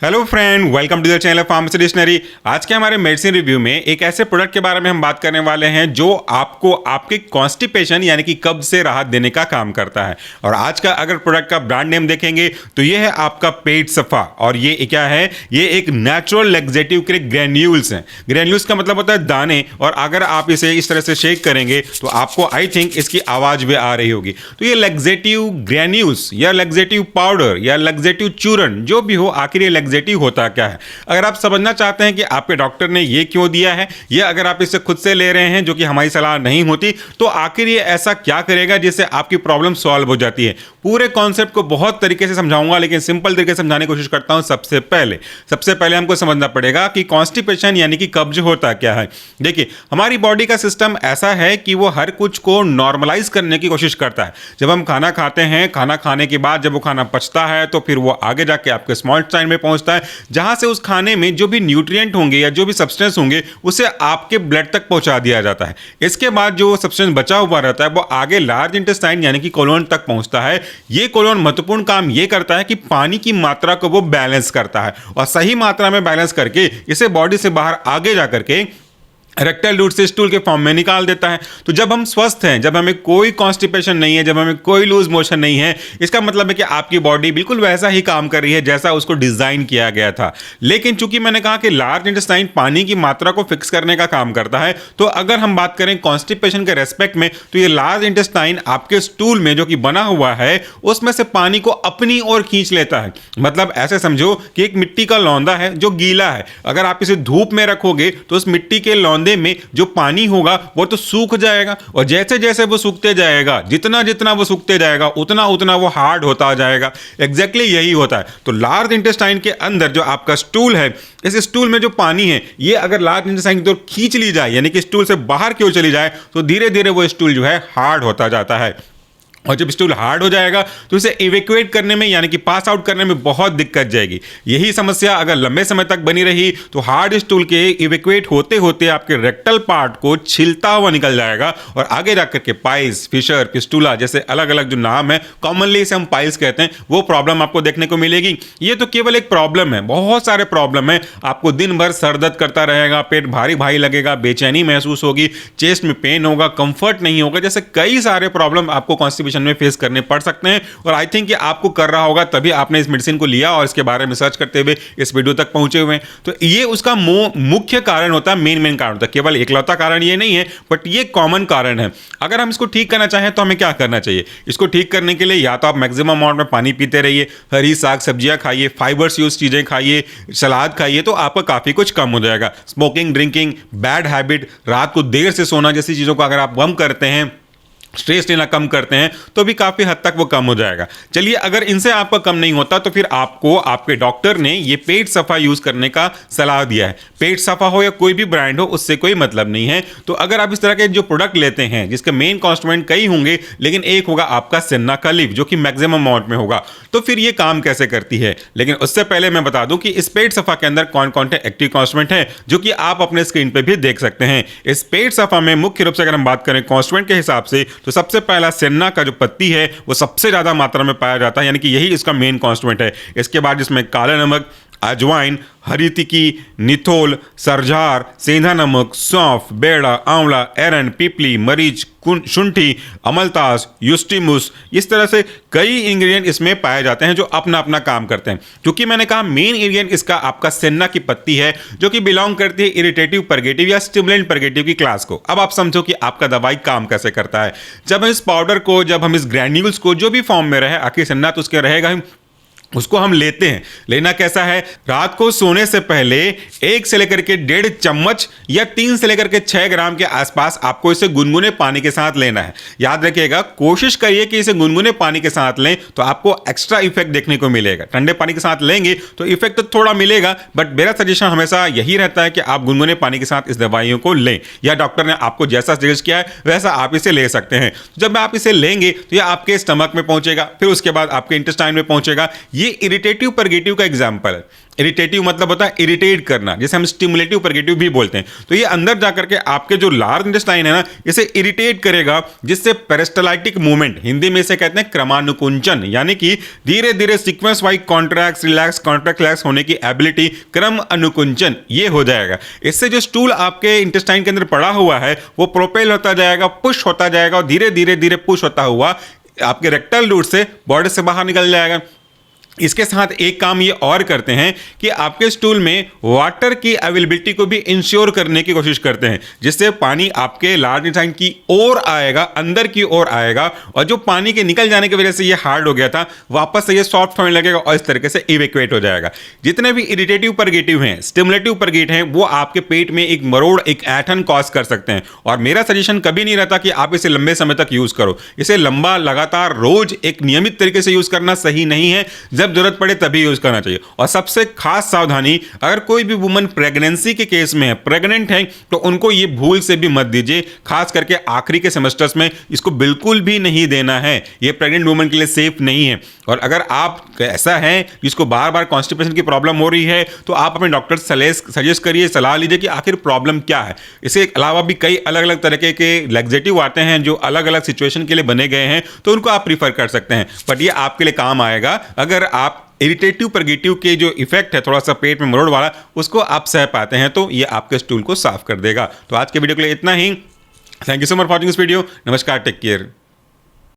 Hello friend, welcome to the channel pharmacy dictionary. आज के हमारे मेडिसिन रिव्यू में एक ऐसे प्रोडक्ट के बारे में हम बात करने वाले हैं जो आपको आपके कॉन्स्टिपेशन यानी कि कब्ज से राहत देने का काम करता है। और आज का अगर प्रोडक्ट का ब्रांड नेम देखेंगे तो ये है आपका पेट सफा। और ये क्या है? ये एक नेचुरल लैक्सेटिव के ग्रेन्यूल्स हैं। ग्रेन्यूल्स का मतलब होता है दाने, और अगर आप इसे इस तरह से शेक करेंगे तो आपको आई थिंक इसकी आवाज भी आ रही होगी। तो ये लैक्सेटिव ग्रेन्यूल्स या लैक्सेटिव पाउडर या लैक्सेटिव चूर्ण जो भी हो, आखिर ये लैक्सेटिव होता क्या है? अगर आप समझना चाहते हैं कि आपके डॉक्टर ने ये क्यों दिया है, या अगर आप इसे खुद से ले रहे हैं जो कि हमारी सलाह नहीं होती, तो आखिर ये ऐसा क्या करेगा जिससे आपकी प्रॉब्लम सॉल्व हो जाती है। पूरे कॉन्सेप्ट को बहुत तरीके से समझाऊंगा, लेकिन सिंपल तरीके से समझाने की कोशिश करता हूं। सबसे पहले हमको समझना पड़ेगा कि कॉन्स्टिपेशन यानी कि कब्ज होता क्या है। देखिए, हमारी बॉडी का सिस्टम ऐसा है कि वो हर कुछ को नॉर्मलाइज करने की कोशिश करता है। जब हम खाना खाते हैं, खाना खाने के बाद जब वो खाना पचता है तो फिर वो आगे जाके आपके स्मॉल इंटेस्टाइन में पहुंचता है, जहां से उस खाने में जो भी न्यूट्रिएंट होंगे या जो भी सब्सटेंस होंगे उसे आपके ब्लड तक पहुंचा दिया जाता है। इसके बाद जो सब्सटेंस बचा हुआ रहता है वो आगे लार्ज इंटेस्टाइन यानी कि कोलोन तक पहुंचता है। ये कोलोन महत्वपूर्ण काम ये करता है कि पानी की मात्रा को वो बैलेंस करता है, और सही मात्रा में बैलेंस करके इसे बॉडी से बाहर आगे जाकर के रेक्टल रूट से स्टूल के फॉर्म में निकाल देता है। तो जब हम स्वस्थ हैं, जब हमें कोई कॉन्स्टिपेशन नहीं है, जब हमें कोई लूज मोशन नहीं है, इसका मतलब है कि आपकी बॉडी बिल्कुल वैसा ही काम कर रही है जैसा उसको डिजाइन किया गया था। लेकिन चूंकि मैंने कहा कि लार्ज इंटेस्टाइन पानी की मात्रा को फिक्स करने का काम करता है, तो अगर हम बात करें कॉन्स्टिपेशन के रेस्पेक्ट में, तो ये लार्ज इंटेस्टाइन आपके स्टूल में जो कि बना हुआ है उसमें से पानी को अपनी ओर खींच लेता है। मतलब ऐसे समझो कि एक मिट्टी का लौंदा है जो गीला है, अगर आप इसे धूप में रखोगे तो उस मिट्टी के लौंदे में जो पानी होगा वो तो सूख जाएगा, और जैसे जैसे वो सूखते जाएगा, जितना जितना वो सूखते जाएगा उतना उतना वो हार्ड होता जाएगा। एग्जैक्टली यही होता है। तो लार्ज इंटेस्टाइन के अंदर जो आपका स्टूल है, इस स्टूल में जो पानी है, ये अगर लार्ज इंटेस्टाइन की तरफ खींच ली जाए यानी कि स्टूल से बाहर की ओर चली जाए, तो धीरे धीरे वो स्टूल जो है हार्ड होता जाता है। और जब स्टूल हार्ड हो जाएगा तो इसे इवैक्यूएट करने में यानी कि पास आउट करने में बहुत दिक्कत जाएगी। यही समस्या अगर लंबे समय तक बनी रही तो हार्ड स्टूल के इवैक्यूएट होते होते आपके रेक्टल पार्ट को छिलता हुआ निकल जाएगा, और आगे जाकर के पाइल्स, फिशर, फिस्टुला जैसे अलग अलग जो नाम है, कॉमनली इसे हम पाइल्स कहते हैं, वो प्रॉब्लम आपको देखने को मिलेगी। ये तो केवल एक प्रॉब्लम है, बहुत सारे प्रॉब्लम है। आपको दिन भर सर दर्द करता रहेगा, पेट भारी भारी लगेगा, बेचैनी महसूस होगी, चेस्ट में पेन होगा, कंफर्ट नहीं होगा, जैसे कई सारे प्रॉब्लम आपको कॉन्स्टिपेशन में फेस करने पड़ सकते हैं। और आई थिंक ये आपको कर रहा होगा, तभी आपने इस मेडिसिन को लिया और इसके बारे में सर्च करते हुए इस वीडियो तक पहुंचे हुए हैं। तो ये उसका मुख्य कारण होता है, मेन कारण होता है। केवल एकलौता कारण ये नहीं है, बट ये कॉमन कारण है। अगर हम इसको ठीक करना चाहें तो हमें क्या करना चाहिए? इसको ठीक करने के लिए या तो आप मैक्सिमम अमाउंट में पानी पीते रहिए, हरी साग सब्जियां खाइए, फाइबर्स यूज चीजें खाइए, सलाद खाइए, तो आपका काफी कुछ कम हो जाएगा। स्मोकिंग, ड्रिंकिंग, बैड हैबिट, रात को देर से सोना जैसी चीजों को अगर आप कम करते हैं, स्ट्रेस लेना कम करते हैं, तो भी काफी हद तक वो कम हो जाएगा। चलिए, अगर इनसे आपका कम नहीं होता तो फिर आपको आपके डॉक्टर ने ये पेट सफा यूज करने का सलाह दिया है। पेट सफा हो या कोई भी ब्रांड हो, उससे कोई मतलब नहीं है। तो अगर आप इस तरह के जो प्रोडक्ट लेते हैं जिसके मेन कॉन्स्टिट्यूएंट कई होंगे, लेकिन एक होगा आपका सेन्ना का लीफ जो कि मैक्सिमम अमाउंट में होगा, तो फिर ये काम कैसे करती है। लेकिन उससे पहले मैं बता दूं कि इस पेट सफा के अंदर कौन कौन से एक्टिव कॉन्स्टिट्यूएंट हैं जो कि आप अपने स्क्रीन पे भी देख सकते हैं। इस पेट सफा में मुख्य रूप से अगर हम बात करें कॉन्स्टिट्यूएंट के हिसाब से, तो सबसे पहला सेन्ना का जो पत्ती है वो सबसे ज्यादा मात्रा में पाया जाता है, यानी कि यही इसका मेन कॉन्स्टिट्यूएंट है। इसके बाद इसमें काला नमक, अजवाइन, हरी तिकी, निथोल, सरझार, सेंधा नमक, सौंफ, बेड़ा, आंवला, एरंड, पिपली, मरीच, शुंठी, अमलतास, यूस्टिमुस, इस तरह से कई इंग्रेडिएंट इसमें पाए जाते हैं जो अपना अपना काम करते हैं। क्योंकि मैंने कहा मेन इंग्रेडिएंट इसका आपका सेन्ना की पत्ती है जो कि बिलोंग करती है इरिटेटिव परगेटिव या स्टिमुलेंट परगेटिव की क्लास को। अब आप समझो कि आपका दवाई काम कैसे करता है। जब हम इस पाउडर को, जब हम इस ग्रैन्यूल्स को जो भी फॉर्म में रहे, आखिर सेन्ना तो उसके रहेगा ही, उसको हम लेते हैं। लेना कैसा है? रात को सोने से पहले 1 से लेकर के 1.5 चम्मच या 3 से लेकर के 6 ग्राम के आसपास आपको इसे गुनगुने पानी के साथ लेना है। याद रखिएगा, कोशिश करिए कि इसे गुनगुने पानी के साथ लें तो आपको एक्स्ट्रा इफेक्ट देखने को मिलेगा। ठंडे पानी के साथ लेंगे तो इफेक्ट तो थोड़ा मिलेगा, बट मेरा सजेशन हमेशा यही रहता है कि आप गुनगुने पानी के साथ इस दवाइयों को लें, या डॉक्टर ने आपको जैसा सजेस्ट किया है वैसा आप इसे ले सकते हैं। जब आप इसे लेंगे तो यह आपके स्टमक में पहुंचेगा, फिर उसके बाद आपके इंटेस्टाइन में पहुंचेगा। ये इरिटेटिव परगेटिव का एग्जाम्पल है। इरिटेटिव मतलब होता है इरिटेट करना, जैसे हम स्टिमुलेटिव परगेटिव भी बोलते हैं। तो ये अंदर जाकर के आपके जो लार्ज इंटेस्टाइन है ना, इसे इरिटेट करेगा, जिससे पेरिस्टाल्टिक मूवमेंट, हिंदी में इसे कहते हैं क्रमानुकुंचन, यानी कि धीरे धीरे सीक्वेंस वाइज कॉन्ट्रैक्ट रिलैक्स होने की एबिलिटी, क्रम अनुकुंचन, ये हो जाएगा। इससे जो स्टूल आपके इंटेस्टाइन के अंदर पड़ा हुआ है वो प्रोपेल होता जाएगा, पुश होता जाएगा, और धीरे धीरे धीरे पुश होता हुआ आपके रेक्टल रूट से बॉडी से बाहर निकल जाएगा। इसके साथ एक काम ये और करते हैं कि आपके स्टूल में वाटर की अवेलेबिलिटी को भी इंश्योर करने की कोशिश करते हैं, जिससे पानी आपके लार्ज इंटेस्टाइन की ओर आएगा, अंदर की ओर आएगा, और जो पानी के निकल जाने की वजह से ये हार्ड हो गया था वापस से ये सॉफ्ट होने लगेगा और इस तरीके से इवैक्यूएट हो जाएगा। जितने भी इरिटेटिव परगेटिव हैं, स्टिमुलेटिव परगेट हैं, वो आपके पेट में एक मरोड़, एक ऐंठन कॉज कर सकते हैं। और मेरा सजेशन कभी नहीं रहता कि आप इसे लंबे समय तक यूज करो। इसे लंबा, लगातार, रोज एक नियमित तरीके से यूज करना सही नहीं है। जब जरूरत पड़े तभी यूज करना चाहिए। और सबसे खास सावधानी, अगर कोई भी वुमन प्रेगनेंसी के केस में है, प्रेग्नेंट है, तो उनको ये भूल से भी मत दीजिए। खास करके आखिरी के सेमेस्टर्स में इसको बिल्कुल भी नहीं देना है। ये प्रेग्नेंट वुमन के लिए सेफ नहीं है। और अगर आप ऐसा है जिसको बार बार कॉन्स्टिपेशन की प्रॉब्लम हो रही है, तो आप अपने डॉक्टर सजेस्ट करिए, सलाह लीजिए कि आखिर प्रॉब्लम क्या है। इसके अलावा भी कई अलग अलग तरीके के लैक्सेटिव आते हैं जो अलग अलग सिचुएशन के लिए बने गए हैं, तो उनको आप प्रीफर कर सकते हैं। बट ये आपके लिए काम आएगा अगर आप इरिटेटिव परगेटिव के जो इफेक्ट है, थोड़ा सा पेट में मरोड़ वाला, उसको आप सह पाते हैं, तो ये आपके स्टूल को साफ कर देगा। तो आज के वीडियो के लिए इतना ही। Thank you so much for watching this video. नमस्कार, टेक केयर।